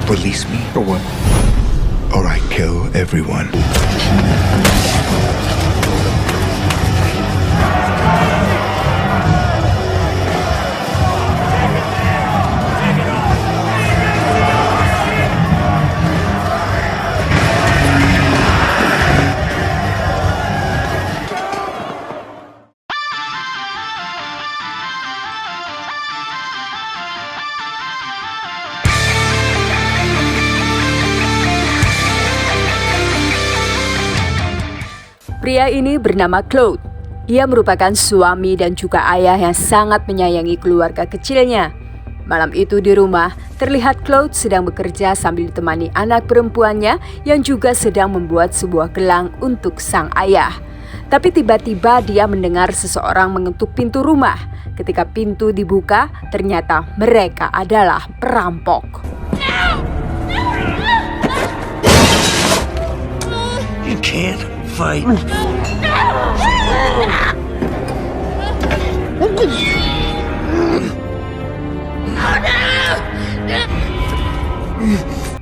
Release me, For what? or I kill everyone. Pria ini bernama Claude. Ia merupakan suami dan juga ayah yang sangat menyayangi keluarga kecilnya. Malam itu di rumah, terlihat Claude sedang bekerja sambil ditemani anak perempuannya yang juga sedang membuat sebuah gelang untuk sang ayah. Tapi tiba-tiba dia mendengar seseorang mengetuk pintu rumah. Ketika pintu dibuka, ternyata mereka adalah perampok. You can't fight.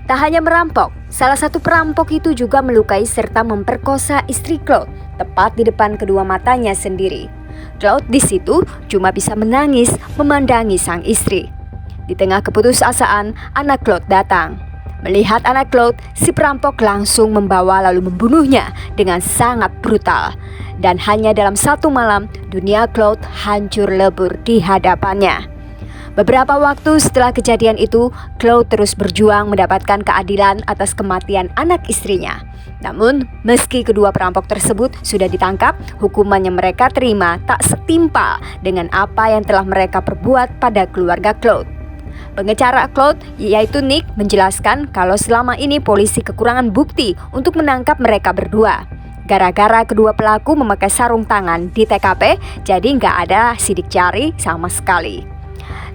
Tak hanya merampok, salah satu perampok itu juga melukai serta memperkosa istri Claude, tepat di depan kedua matanya sendiri. Claude di situ cuma bisa menangis memandangi sang istri. Di tengah keputusasaan, anak Claude datang. Melihat anak Claude, si perampok langsung membawa lalu membunuhnya dengan sangat brutal. Dan hanya dalam satu malam, dunia Claude hancur lebur di hadapannya. Beberapa waktu setelah kejadian itu, Claude terus berjuang mendapatkan keadilan atas kematian anak istrinya. Namun, meski kedua perampok tersebut sudah ditangkap, hukuman yang mereka terima tak setimpal dengan apa yang telah mereka perbuat pada keluarga Claude. Pengacara Claude, yaitu Nick, menjelaskan kalau selama ini polisi kekurangan bukti untuk menangkap mereka berdua. Gara-gara kedua pelaku memakai sarung tangan di TKP, jadi nggak ada sidik jari sama sekali.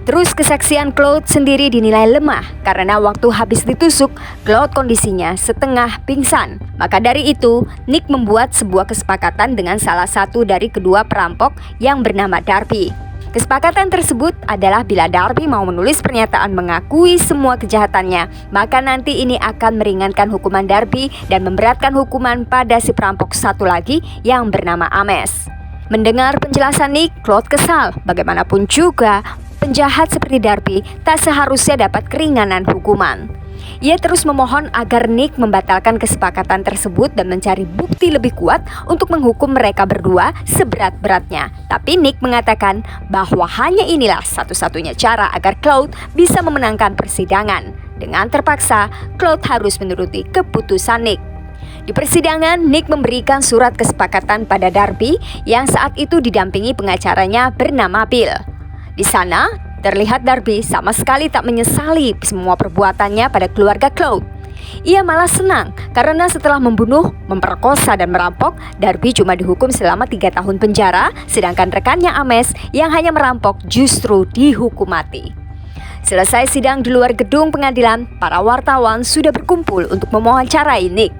Terus kesaksian Claude sendiri dinilai lemah karena waktu habis ditusuk, Claude kondisinya setengah pingsan. Maka dari itu, Nick membuat sebuah kesepakatan dengan salah satu dari kedua perampok yang bernama Darby. Kesepakatan tersebut adalah bila Darby mau menulis pernyataan mengakui semua kejahatannya, maka nanti ini akan meringankan hukuman Darby dan memberatkan hukuman pada si perampok satu lagi yang bernama Ames. Mendengar penjelasan Nick, Claude kesal. Bagaimanapun juga, penjahat seperti Darby tak seharusnya dapat keringanan hukuman. Ia terus memohon agar Nick membatalkan kesepakatan tersebut dan mencari bukti lebih kuat untuk menghukum mereka berdua seberat-beratnya. Tapi Nick mengatakan bahwa hanya inilah satu-satunya cara agar Claude bisa memenangkan persidangan. Dengan terpaksa, Claude harus menuruti keputusan Nick. Di persidangan, Nick memberikan surat kesepakatan pada Darby yang saat itu didampingi pengacaranya bernama Bill. Di sana, terlihat Darby sama sekali tak menyesali semua perbuatannya pada keluarga Claude. Ia malah senang karena setelah membunuh, memperkosa dan merampok, Darby cuma dihukum selama 3 tahun penjara, sedangkan rekannya Ames yang hanya merampok justru dihukum mati. Selesai sidang di luar gedung pengadilan, para wartawan sudah berkumpul untuk mewawancarai Nick.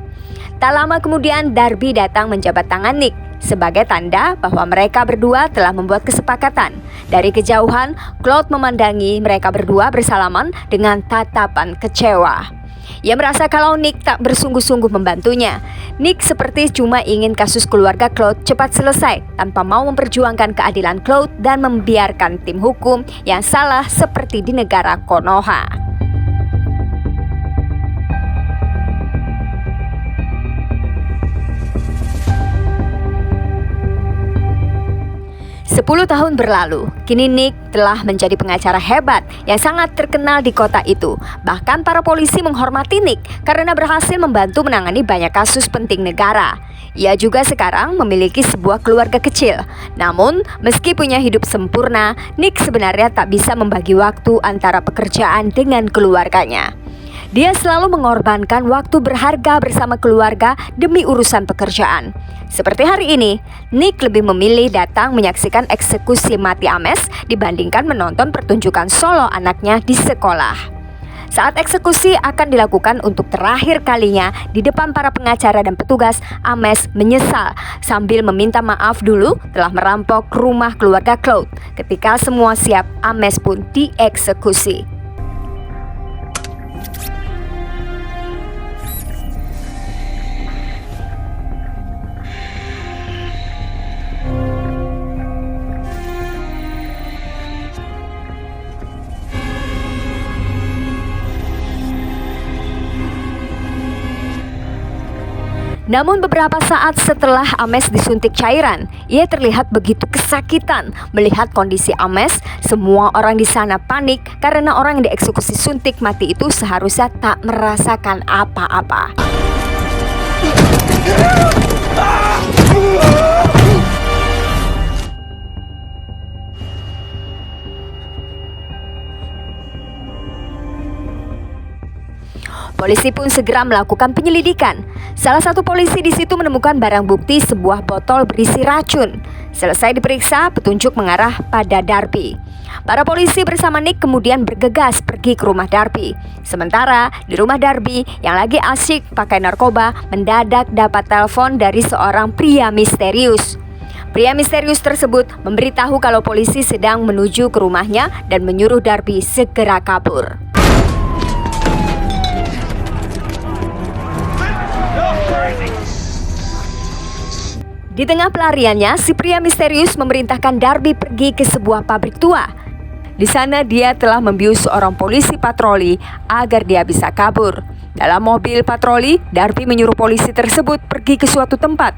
Tak lama kemudian Darby datang menjabat tangan Nick sebagai tanda bahwa mereka berdua telah membuat kesepakatan. Dari kejauhan, Claude memandangi mereka berdua bersalaman dengan tatapan kecewa. Ia merasa kalau Nick tak bersungguh-sungguh membantunya. Nick seperti cuma ingin kasus keluarga Claude cepat selesai tanpa mau memperjuangkan keadilan Claude dan membiarkan tim hukum yang salah seperti di negara Konoha. 10 tahun berlalu, kini Nick telah menjadi pengacara hebat yang sangat terkenal di kota itu. Bahkan para polisi menghormati Nick karena berhasil membantu menangani banyak kasus penting negara. Ia juga sekarang memiliki sebuah keluarga kecil. Namun, meski punya hidup sempurna, Nick sebenarnya tak bisa membagi waktu antara pekerjaan dengan keluarganya. Dia selalu mengorbankan waktu berharga bersama keluarga demi urusan pekerjaan. Seperti hari ini, Nick lebih memilih datang menyaksikan eksekusi mati Ames dibandingkan menonton pertunjukan solo anaknya di sekolah. Saat eksekusi akan dilakukan untuk terakhir kalinya di depan para pengacara dan petugas, Ames menyesal sambil meminta maaf dulu telah merampok rumah keluarga Claude. Ketika semua siap, Ames pun dieksekusi. Namun beberapa saat setelah Ames disuntik cairan, ia terlihat begitu kesakitan. Melihat kondisi Ames, semua orang di sana panik karena orang yang dieksekusi suntik mati itu seharusnya tak merasakan apa-apa. Polisi pun segera melakukan penyelidikan. Salah satu polisi di situ menemukan barang bukti sebuah botol berisi racun. Selesai diperiksa, petunjuk mengarah pada Darby. Para polisi bersama Nick kemudian bergegas pergi ke rumah Darby. Sementara di rumah Darby yang lagi asyik pakai narkoba mendadak dapat telepon dari seorang pria misterius. Pria misterius tersebut memberitahu kalau polisi sedang menuju ke rumahnya dan menyuruh Darby segera kabur. Di tengah pelariannya, si pria misterius memerintahkan Darby pergi ke sebuah pabrik tua. Di sana dia telah membius seorang polisi patroli agar dia bisa kabur. Dalam mobil patroli, Darby menyuruh polisi tersebut pergi ke suatu tempat.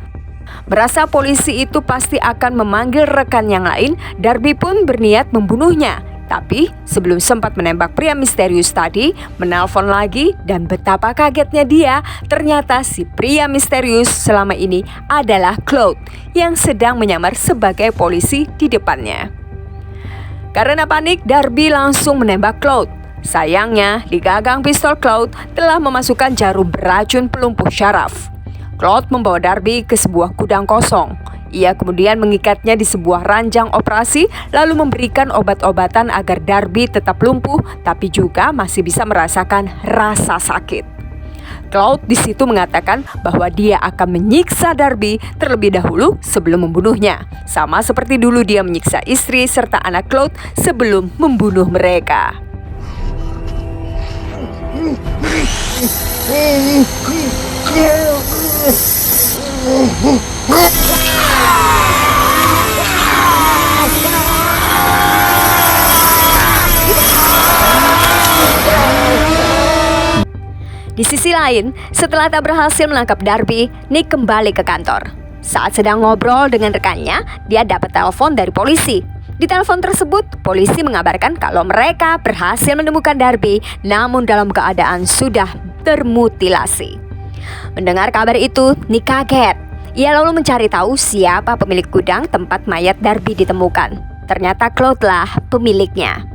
Merasa polisi itu pasti akan memanggil rekan yang lain, Darby pun berniat membunuhnya. Tapi sebelum sempat menembak pria misterius tadi, menelpon lagi dan betapa kagetnya dia, ternyata si pria misterius selama ini adalah Claude yang sedang menyamar sebagai polisi di depannya. Karena panik, Darby langsung menembak Claude. Sayangnya, di gagang pistol Claude telah memasukkan jarum beracun pelumpuh syaraf. Claude membawa Darby ke sebuah gudang kosong. Ia kemudian mengikatnya di sebuah ranjang operasi, lalu memberikan obat-obatan agar Darby tetap lumpuh, tapi juga masih bisa merasakan rasa sakit. Claude di situ mengatakan bahwa dia akan menyiksa Darby terlebih dahulu sebelum membunuhnya, sama seperti dulu dia menyiksa istri serta anak Claude sebelum membunuh mereka. Di sisi lain, setelah tak berhasil menangkap Darby, Nick kembali ke kantor. Saat sedang ngobrol dengan rekannya, dia dapat telepon dari polisi. Di telepon tersebut, polisi mengabarkan kalau mereka berhasil menemukan Darby, namun dalam keadaan sudah termutilasi. Mendengar kabar itu, Nick kaget. Ia lalu mencari tahu siapa pemilik gudang tempat mayat Darby ditemukan. Ternyata Claude lah pemiliknya.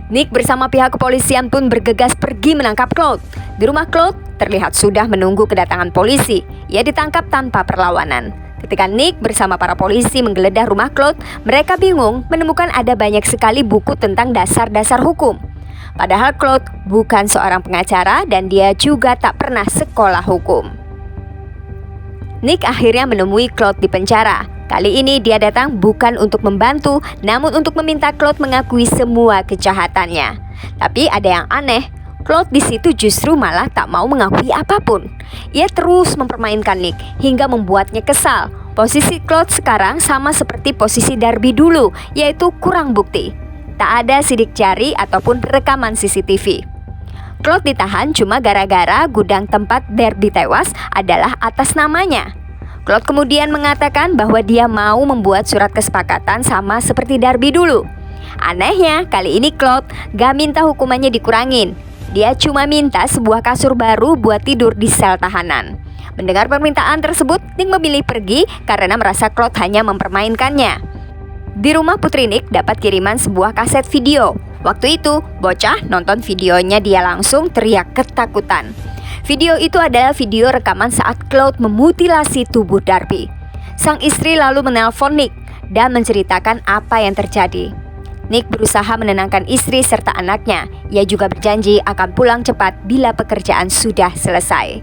Nick bersama pihak kepolisian pun bergegas pergi menangkap Claude. Di rumah Claude terlihat sudah menunggu kedatangan polisi. Ia ditangkap tanpa perlawanan. Ketika Nick bersama para polisi menggeledah rumah Claude, mereka bingung menemukan ada banyak sekali buku tentang dasar-dasar hukum. Padahal Claude bukan seorang pengacara dan dia juga tak pernah sekolah hukum. Nick akhirnya menemui Claude di penjara. Kali ini dia datang bukan untuk membantu, namun untuk meminta Claude mengakui semua kejahatannya. Tapi ada yang aneh, Claude di situ justru malah tak mau mengakui apapun. Ia terus mempermainkan Nick hingga membuatnya kesal. Posisi Claude sekarang sama seperti posisi Darby dulu, yaitu kurang bukti. Tak ada sidik jari ataupun rekaman CCTV. Claude ditahan cuma gara-gara gudang tempat Darby tewas adalah atas namanya. Claude kemudian mengatakan bahwa dia mau membuat surat kesepakatan sama seperti Darby dulu. Anehnya, kali ini Claude gak minta hukumannya dikurangin. Dia cuma minta sebuah kasur baru buat tidur di sel tahanan. Mendengar permintaan tersebut, Nick memilih pergi karena merasa Claude hanya mempermainkannya. Di rumah putri Nick dapat kiriman sebuah kaset video. Waktu itu, bocah nonton videonya dia langsung teriak ketakutan. Video itu adalah video rekaman saat Claude memutilasi tubuh Darby. Sang istri lalu menelpon Nick dan menceritakan apa yang terjadi. Nick berusaha menenangkan istri serta anaknya. Ia juga berjanji akan pulang cepat bila pekerjaan sudah selesai.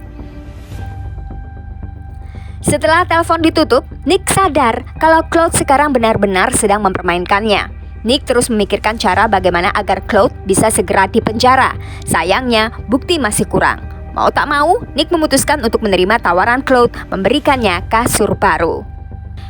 Setelah telepon ditutup, Nick sadar kalau Claude sekarang benar-benar sedang mempermainkannya. Nick terus memikirkan cara bagaimana agar Claude bisa segera dipenjara. Sayangnya, bukti masih kurang. Mau tak mau, Nick memutuskan untuk menerima tawaran Claude memberikannya kasur baru.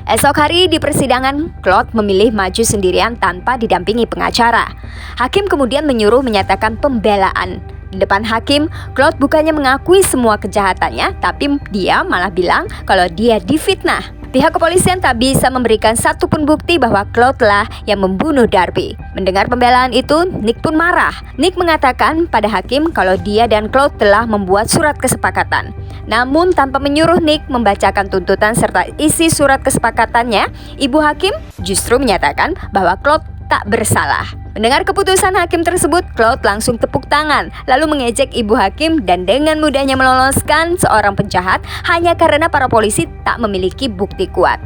Esok hari di persidangan, Claude memilih maju sendirian tanpa didampingi pengacara. Hakim kemudian menyuruh menyatakan pembelaan. Di depan hakim, Claude bukannya mengakui semua kejahatannya, tapi dia malah bilang kalau dia difitnah. Pihak kepolisian tak bisa memberikan satupun bukti bahwa Claude lah yang membunuh Darby. Mendengar pembelaan itu, Nick pun marah. Nick mengatakan pada hakim kalau dia dan Claude telah membuat surat kesepakatan. Namun tanpa menyuruh Nick membacakan tuntutan serta isi surat kesepakatannya, ibu hakim justru menyatakan bahwa Claude tak bersalah. Mendengar keputusan hakim tersebut, Claude langsung tepuk tangan, lalu mengejek ibu hakim dan dengan mudahnya meloloskan seorang penjahat hanya karena para polisi tak memiliki bukti kuat.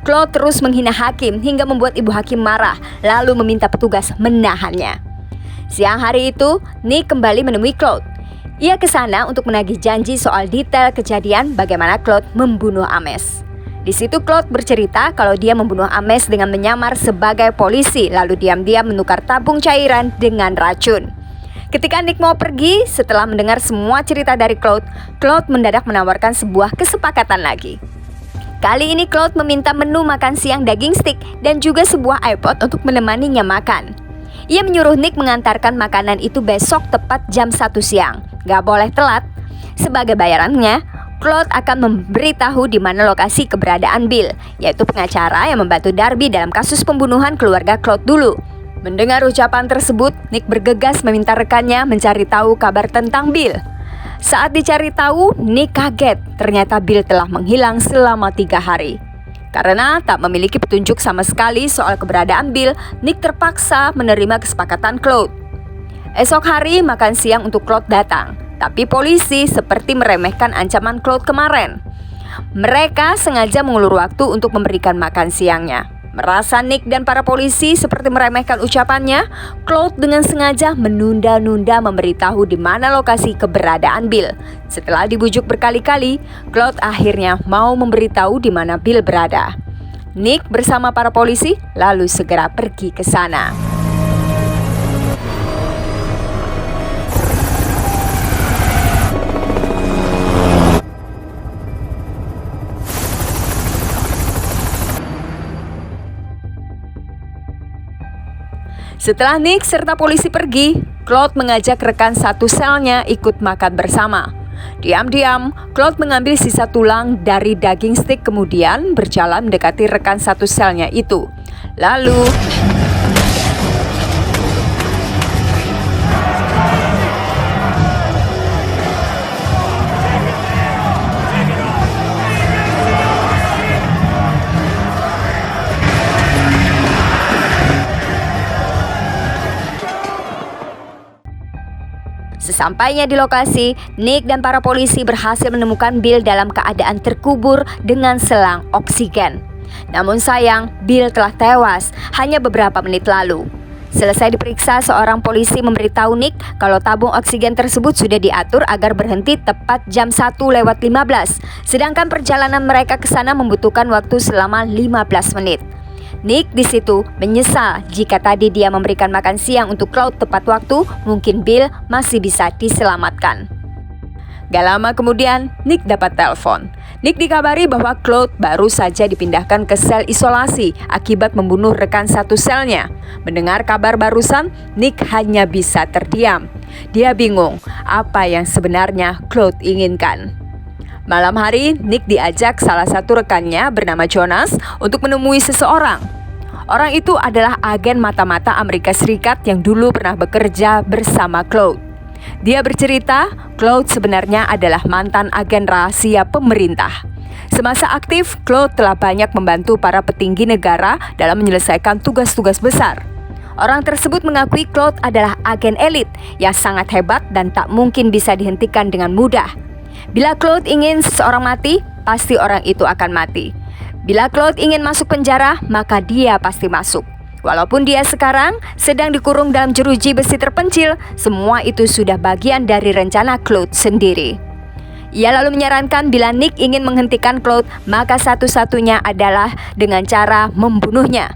Claude terus menghina hakim hingga membuat ibu hakim marah, lalu meminta petugas menahannya. Siang hari itu, Nick kembali menemui Claude. Ia ke sana untuk menagih janji soal detail kejadian bagaimana Claude membunuh Ames. Di situ Claude bercerita kalau dia membunuh Ames dengan menyamar sebagai polisi, lalu diam-diam menukar tabung cairan dengan racun. Ketika Nick mau pergi, setelah mendengar semua cerita dari Claude mendadak menawarkan sebuah kesepakatan lagi. Kali ini Claude meminta menu makan siang daging stick dan juga sebuah iPod untuk menemaninya makan. Ia menyuruh Nick mengantarkan makanan itu besok tepat jam 1 siang. Gak boleh telat. Sebagai bayarannya, Claude akan memberitahu di mana lokasi keberadaan Bill, yaitu pengacara yang membantu Darby dalam kasus pembunuhan keluarga Claude dulu. Mendengar ucapan tersebut, Nick bergegas meminta rekannya mencari tahu kabar tentang Bill. Saat dicari tahu, Nick kaget. Ternyata Bill telah menghilang selama 3 hari. Karena tak memiliki petunjuk sama sekali soal keberadaan Bill, Nick terpaksa menerima kesepakatan Claude. Esok hari makan siang untuk Claude datang. Tapi polisi seperti meremehkan ancaman Claude kemarin. Mereka sengaja mengulur waktu untuk memberikan makan siangnya. Merasa Nick dan para polisi seperti meremehkan ucapannya, Claude dengan sengaja menunda-nunda memberitahu di mana lokasi keberadaan Bill. Setelah dibujuk berkali-kali, Claude akhirnya mau memberitahu di mana Bill berada. Nick bersama para polisi lalu segera pergi ke sana. Setelah Nick serta polisi pergi, Claude mengajak rekan satu selnya ikut makan bersama. Diam-diam, Claude mengambil sisa tulang dari daging stick kemudian berjalan mendekati rekan satu selnya itu. Lalu sesampainya di lokasi, Nick dan para polisi berhasil menemukan Bill dalam keadaan terkubur dengan selang oksigen. Namun sayang, Bill telah tewas hanya beberapa menit lalu. Selesai diperiksa, seorang polisi memberitahu Nick kalau tabung oksigen tersebut sudah diatur agar berhenti tepat jam 1:15. Sedangkan perjalanan mereka ke sana membutuhkan waktu selama 15 menit. Nick di situ menyesal jika tadi dia memberikan makan siang untuk Claude tepat waktu, mungkin Bill masih bisa diselamatkan. Gak lama kemudian, Nick dapat telepon. Nick dikabari bahwa Claude baru saja dipindahkan ke sel isolasi akibat membunuh rekan satu selnya. Mendengar kabar barusan, Nick hanya bisa terdiam. Dia bingung apa yang sebenarnya Claude inginkan. Malam hari, Nick diajak salah satu rekannya bernama Jonas untuk menemui seseorang. Orang itu adalah agen mata-mata Amerika Serikat yang dulu pernah bekerja bersama Claude. Dia bercerita, Claude sebenarnya adalah mantan agen rahasia pemerintah. Semasa aktif, Claude telah banyak membantu para petinggi negara dalam menyelesaikan tugas-tugas besar. Orang tersebut mengakui Claude adalah agen elit yang sangat hebat dan tak mungkin bisa dihentikan dengan mudah. Bila Claude ingin seseorang mati, pasti orang itu akan mati. Bila Claude ingin masuk penjara, maka dia pasti masuk. Walaupun dia sekarang sedang dikurung dalam jeruji besi terpencil, semua itu sudah bagian dari rencana Claude sendiri. Ia lalu menyarankan bila Nick ingin menghentikan Claude, maka satu-satunya adalah dengan cara membunuhnya.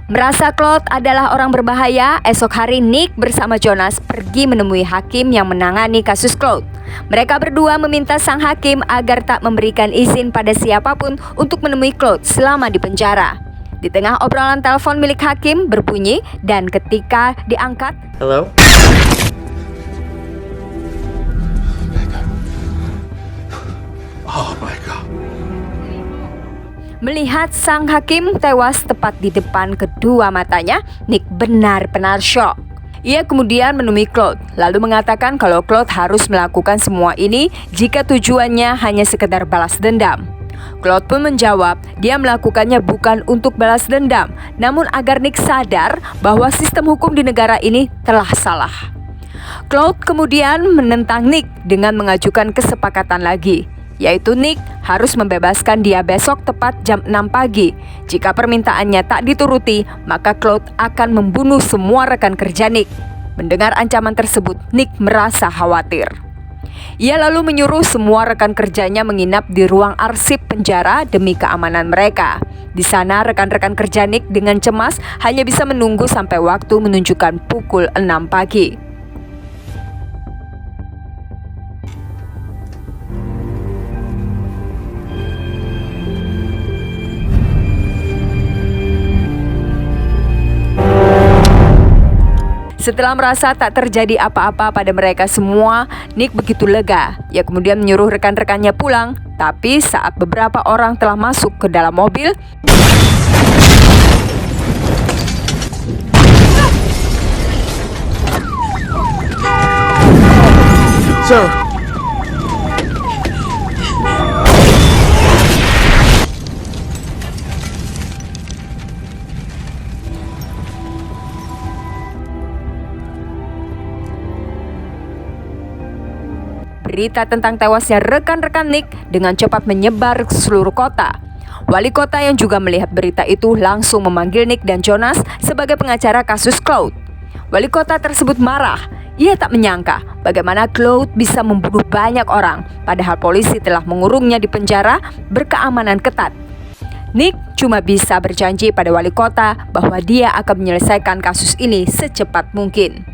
Merasa Claude adalah orang berbahaya, esok hari Nick bersama Jonas pergi menemui hakim yang menangani kasus Claude. Mereka berdua meminta sang hakim agar tak memberikan izin pada siapapun untuk menemui Claude selama di penjara. Di tengah obrolan telepon milik hakim berbunyi dan ketika diangkat, Hello? Melihat sang hakim tewas tepat di depan kedua matanya, Nick benar-benar syok. Ia kemudian menemui Claude, lalu mengatakan kalau Claude harus melakukan semua ini jika tujuannya hanya sekedar balas dendam. Claude pun menjawab, dia melakukannya bukan untuk balas dendam, namun agar Nick sadar bahwa sistem hukum di negara ini telah salah. Claude kemudian menentang Nick dengan mengajukan kesepakatan lagi, yaitu Nick harus membebaskan dia besok tepat jam 6 pagi. Jika permintaannya tak dituruti, maka Claude akan membunuh semua rekan kerja Nick. Mendengar ancaman tersebut, Nick merasa khawatir. Ia lalu menyuruh semua rekan kerjanya menginap di ruang arsip penjara demi keamanan mereka. Di sana rekan-rekan kerja Nick dengan cemas hanya bisa menunggu sampai waktu menunjukkan pukul 6 pagi. Setelah merasa tak terjadi apa-apa pada mereka semua, Nick begitu lega. Ia kemudian menyuruh rekan-rekannya pulang, tapi saat beberapa orang telah masuk ke dalam mobil, Sir! berita tentang tewasnya rekan-rekan Nick dengan cepat menyebar ke seluruh kota. Wali kota yang juga melihat berita itu langsung memanggil Nick dan Jonas sebagai pengacara kasus Claude. Wali kota tersebut marah. Ia tak menyangka bagaimana Claude bisa membunuh banyak orang, padahal polisi telah mengurungnya di penjara berkeamanan ketat. Nick cuma bisa berjanji pada wali kota bahwa dia akan menyelesaikan kasus ini secepat mungkin.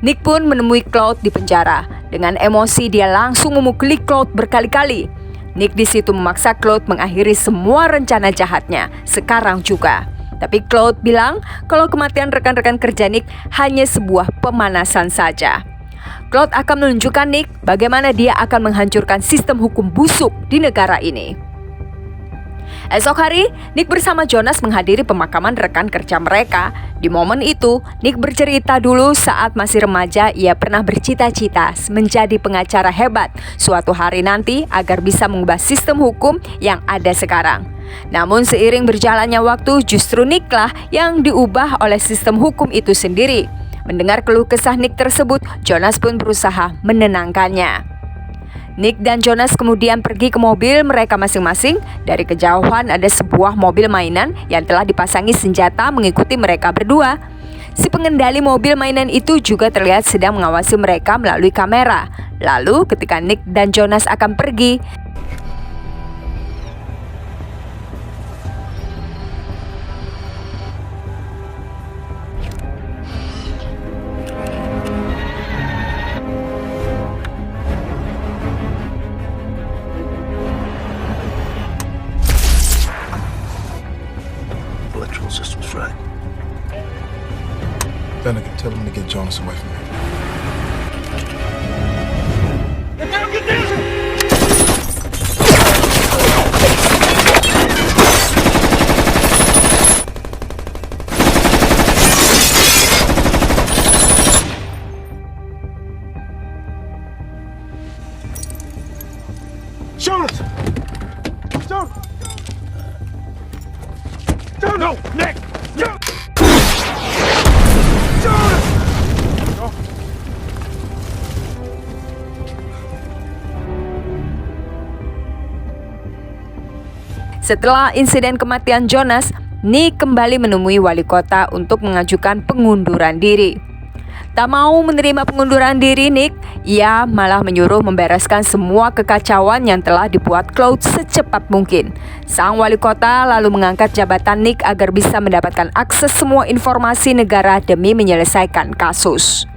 Nick pun menemui Claude di penjara. Dengan emosi dia langsung memukuli Claude berkali-kali. Nick di situ memaksa Claude mengakhiri semua rencana jahatnya sekarang juga. Tapi Claude bilang kalau kematian rekan-rekan kerja Nick hanya sebuah pemanasan saja. Claude akan menunjukkan Nick bagaimana dia akan menghancurkan sistem hukum busuk di negara ini. Esok hari, Nick bersama Jonas menghadiri pemakaman rekan kerja mereka. Di momen itu, Nick bercerita dulu saat masih remaja ia pernah bercita-cita menjadi pengacara hebat suatu hari nanti agar bisa mengubah sistem hukum yang ada sekarang. Namun seiring berjalannya waktu, justru Nick lah yang diubah oleh sistem hukum itu sendiri. Mendengar keluh kesah Nick tersebut, Jonas pun berusaha menenangkannya. Nick dan Jonas kemudian pergi ke mobil mereka masing-masing. Dari kejauhan ada sebuah mobil mainan yang telah dipasangi senjata mengikuti mereka berdua. Si pengendali mobil mainan itu juga terlihat sedang mengawasi mereka melalui kamera. Lalu ketika Nick dan Jonas akan pergi, Electrical system's fried. Finnegan, tell him to get Jonas away from me. Jonas! Jonas! No, Nick! No! Jonas! setelah insiden kematian Jonas, Nick kembali menemui wali kota untuk mengajukan pengunduran diri. Tak mau menerima pengunduran diri Nick, ia malah menyuruh membereskan semua kekacauan yang telah dibuat Claude secepat mungkin. Sang wali kota lalu mengangkat jabatan Nick agar bisa mendapatkan akses semua informasi negara demi menyelesaikan kasus.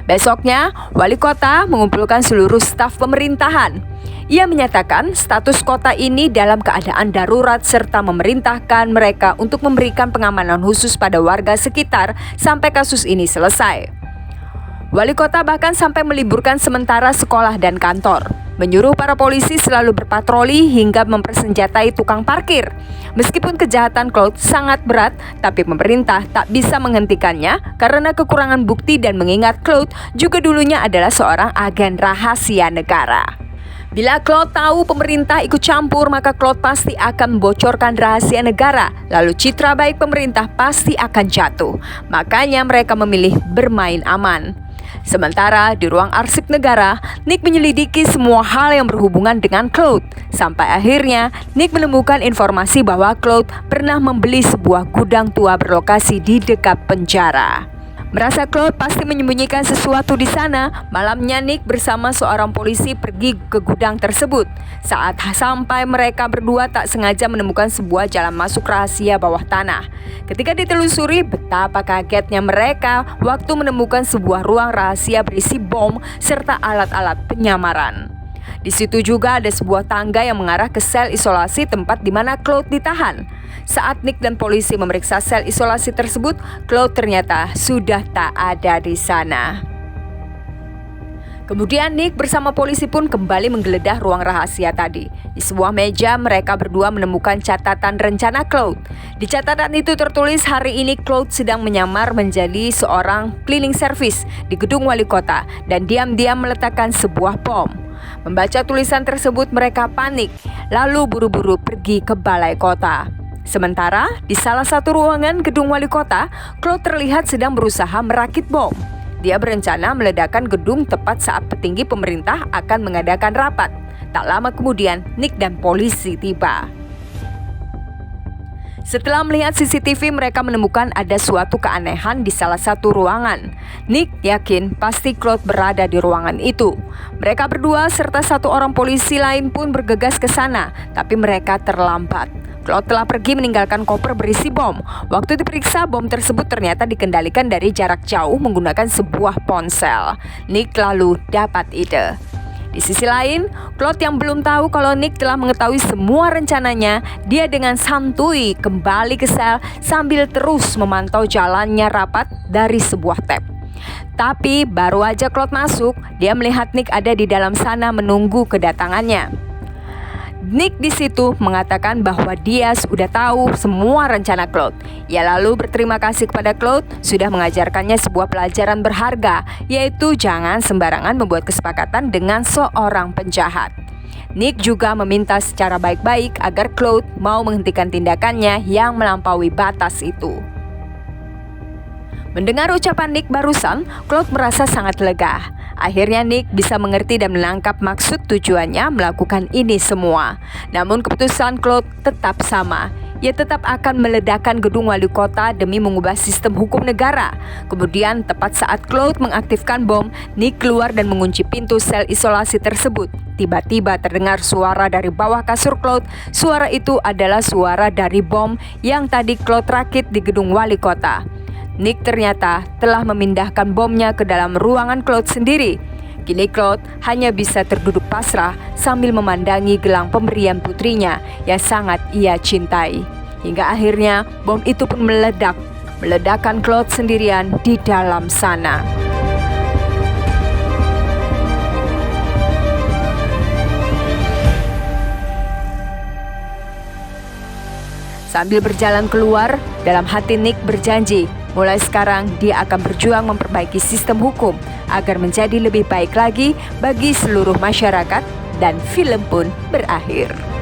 Besoknya, wali kota mengumpulkan seluruh staf pemerintahan. Ia menyatakan status kota ini dalam keadaan darurat serta memerintahkan mereka untuk memberikan pengamanan khusus pada warga sekitar sampai kasus ini selesai. Wali kota bahkan sampai meliburkan sementara sekolah dan kantor. menyuruh para polisi selalu berpatroli hingga mempersenjatai tukang parkir. Meskipun kejahatan Claude sangat berat, tapi pemerintah tak bisa menghentikannya karena kekurangan bukti dan mengingat Claude juga dulunya adalah seorang agen rahasia negara. Bila Claude tahu pemerintah ikut campur, maka Claude pasti akan membocorkan rahasia negara. Lalu citra baik pemerintah pasti akan jatuh. Makanya mereka memilih bermain aman. Sementara di ruang arsip negara, Nick menyelidiki semua hal yang berhubungan dengan Claude. Sampai akhirnya, Nick menemukan informasi bahwa Claude pernah membeli sebuah gudang tua berlokasi di dekat penjara. Merasa Claude pasti menyembunyikan sesuatu di sana, malamnya Nick bersama seorang polisi pergi ke gudang tersebut. Saat sampai, mereka berdua tak sengaja menemukan sebuah jalan masuk rahasia bawah tanah. Ketika ditelusuri, betapa kagetnya mereka waktu menemukan sebuah ruang rahasia berisi bom serta alat-alat penyamaran. Di situ juga ada sebuah tangga yang mengarah ke sel isolasi tempat di mana Claude ditahan. Saat Nick dan polisi memeriksa sel isolasi tersebut, Claude ternyata sudah tak ada di sana. Kemudian Nick bersama polisi pun kembali menggeledah ruang rahasia tadi. Di sebuah meja, mereka berdua menemukan catatan rencana Claude. Di catatan itu tertulis hari ini Claude sedang menyamar menjadi seorang cleaning service di gedung wali kota dan diam-diam meletakkan sebuah bom. Membaca tulisan tersebut, mereka panik, lalu buru-buru pergi ke balai kota. Sementara di salah satu ruangan gedung wali kota, Claude terlihat sedang berusaha merakit bom. Dia berencana meledakkan gedung tepat saat petinggi pemerintah akan mengadakan rapat. Tak lama kemudian, Nick dan polisi tiba. Setelah melihat CCTV, mereka menemukan ada suatu keanehan di salah satu ruangan. Nick yakin pasti Claude berada di ruangan itu. Mereka berdua serta satu orang polisi lain pun bergegas ke sana, tapi mereka terlambat. Claude telah pergi meninggalkan koper berisi bom. Waktu diperiksa, bom tersebut ternyata dikendalikan dari jarak jauh menggunakan sebuah ponsel. Nick lalu dapat ide. Di sisi lain, Claude yang belum tahu kalau Nick telah mengetahui semua rencananya, dia dengan santuy kembali ke sel sambil terus memantau jalannya rapat dari sebuah tab. Tapi baru aja Claude masuk, dia melihat Nick ada di dalam sana menunggu kedatangannya. Nick di situ mengatakan bahwa dia sudah tahu semua rencana Claude. Ia lalu berterima kasih kepada Claude sudah mengajarkannya sebuah pelajaran berharga, yaitu jangan sembarangan membuat kesepakatan dengan seorang penjahat. Nick juga meminta secara baik-baik agar Claude mau menghentikan tindakannya yang melampaui batas itu. Mendengar ucapan Nick barusan, Claude merasa sangat lega. Akhirnya Nick bisa mengerti dan menangkap maksud tujuannya melakukan ini semua. Namun keputusan Claude tetap sama. Ia tetap akan meledakkan gedung wali kota demi mengubah sistem hukum negara. Kemudian tepat saat Claude mengaktifkan bom, Nick keluar dan mengunci pintu sel isolasi tersebut. Tiba-tiba terdengar suara dari bawah kasur Claude. Suara itu adalah suara dari bom yang tadi Claude rakit di gedung wali kota. Nick ternyata telah memindahkan bomnya ke dalam ruangan Claude sendiri. Kini Claude hanya bisa terduduk pasrah sambil memandangi gelang pemberian putrinya yang sangat ia cintai. Hingga akhirnya bom itu pun meledak, meledakkan Claude sendirian di dalam sana. Sambil berjalan keluar, dalam hati Nick berjanji, mulai sekarang dia akan berjuang memperbaiki sistem hukum agar menjadi lebih baik lagi bagi seluruh masyarakat, dan film pun berakhir.